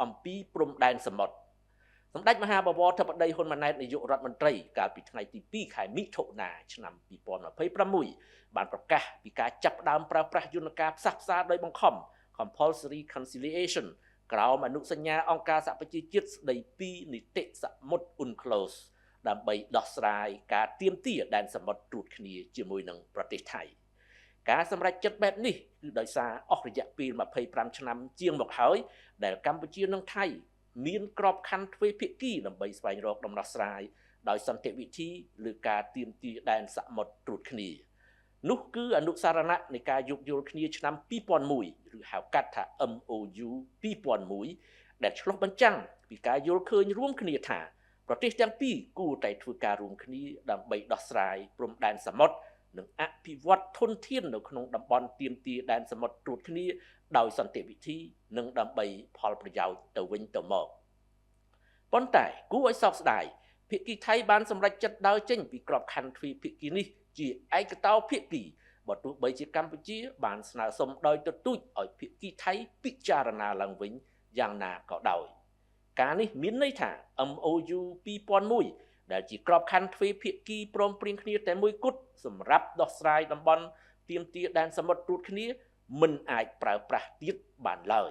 អំពីព្រំដែនសមុទ្រសម្ដេចមហាបវរធិបតីហ៊ុនម៉ាណែតនាយករដ្ឋមន្ត្រីកាលពីថ្ងៃទី2ខែមិថុនាឆ្នាំ2026បានប្រកាសពីការចាប់ផ្ដើមប្រើប្រាស់យន្តការផ្សះផ្សាដោយបង្ខំ Compulsory Conciliation ក្រោមអនុសញ្ញាអង្គការសហប្រជាជាតិស្ដីពីនីតិសមុទ្រ UNCLOS ដើម្បីដោះស្រាយការទាមទារដែនសមុទ្រត្រួតគ្នាជាមួយនឹងប្រទេសថៃការសម្រេចចិត្តបែបនេះគឺដោយសារអស់រយៈពេល25ឆ្នាំជាងមកហើយដែលកម្ពុជានិងថៃមានក្របខ័ណ្ឌទ្វេភាគីដើម្បីស្វែងរកដំណោះស្រាយដោយសន្តិវិធីឬការទាមទារដែនសមុទ្រត្រួតគ្នានោះគឺអនុសារណៈនៃការយោគយល់គ្នាឆ្នាំ2001ឬហៅកាត់ថា MOU 2001ដែលឆ្លុះបញ្ចាំងពីការយល់ឃើញរួមគ្នាថាប្រទេសទាំងពីរគួរតែធ្វើការរួមគ្នាដើម្បីដោះស្រាយព្រំដែនសមុទ្រនិងអភិវឌ្ឍធនធាននៅក្នុងតំបន់ទាមទារដែនសមុទ្រត្រួតគ្នាដោយសន្តិវិធីនិងដើម្បីផលប្រយោជន៍ទៅវិញទៅមកប៉ុន្តែគួរឲ្យសោកស្ដាយភាគីថៃបានសម្រេចចិត្តដើរចេញពីក្របខ័ណ្ឌទ្វេភាគីនេះជាឯកតោភាគីបើទោះបីជាកម្ពុជាបានស្នើសុំដោយទទូចឲ្យភាគីថៃពិចារណាឡើងវិញយ៉ាងណាក៏ដោយការនេះមានន័យថា MOU 2001ដែលជាក្របខ័ណ្ឌទ្វេភាគីព្រមព្រៀងគ្នាតែមួយគត់សម្រាប់ដោះស្រាយតំបន់ទាមទារដែនសមុទ្រត្រួតគ្នាមិនអាចប្រើប្រាស់ទៀតបានឡើយ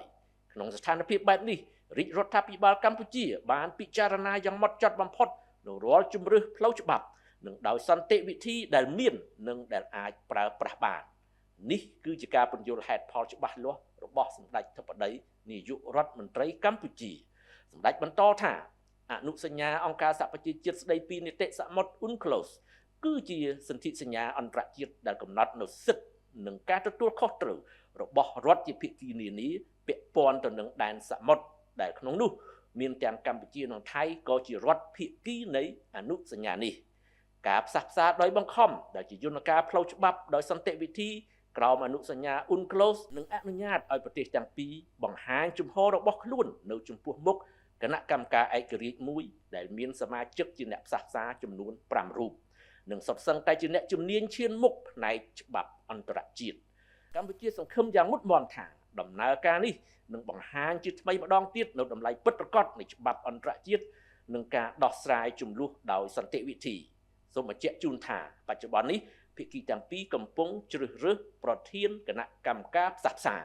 ក្នុងស្ថានភាពបែបនេះរាជរដ្ឋាភិបាលកម្ពុជាបានពិចារណាយ៉ាងម៉ត់ចត់បំផុតនៅរាល់ជំរើសផ្លូវច្បាប់និងដោយសន្តិវិធីដែលមាននិងដែលអាចប្រើប្រាស់បាននេះគឺជាការពន្យល់ហេតុផលច្បាស់លាស់របស់សម្ដេចធិបតីនាយករដ្ឋមន្ត្រីកម្ពុជាសម្ដេចបន្តថាអនុសញ្ញាអង្គការសហប្រជាជាតិស្ដីពីនីតិសមុទ្រ UNCLOS គឺជាសន្ធិសញ្ញាអន្តរជាតិដែលកំណត់នូវសិទ្ធិនិងការទទួលខុសត្រូវរបស់រដ្ឋជាភាគីនានាពាក់ព័ន្ធទៅនឹងដែនសមុទ្រដែលក្នុងនោះមានទាំងកម្ពុជានិងថៃក៏ជារដ្ឋភាគីនៃអនុសញ្ញានេះការផ្សះផ្សាដោយបង្ខំដែលជាយន្តការផ្លូវច្បាប់ដោយសន្តិវិធីក្រោមអនុសញ្ញា UNCLOS នឹងអនុញ្ញាតឲ្យប្រទេសទាំងពីរបង្ហាញជំហររបស់ខ្លួននៅចំពោះមុខគណៈកម្មការឯករាជ្យមួយដែលមានសមាជិកជាអ្នកផ្សះផ្សាចំនួន5រូបនិងសុទ្ធសឹងតែជាអ្នកជំនាញឈានមុខផ្នែកច្បាប់អន្តរជាតិកម្ពុជាសង្ឃឹមយ៉ាងមុតមាំថាដំណើរការនេះនឹងបង្ហាញជាថ្មីម្ដងទៀតនៅតម្លៃពិតប្រាកដនៃច្បាប់អន្តរជាតិនិងការដោះស្រាយជម្លោះដោយសន្តិវិធីសូមបញ្ជាក់ជូនថាបច្ចុប្បន្ននេះភាគីទាំងពីរកំពុងជ្រើសរើសប្រធានគណៈកម្មការផ្សះផ្សា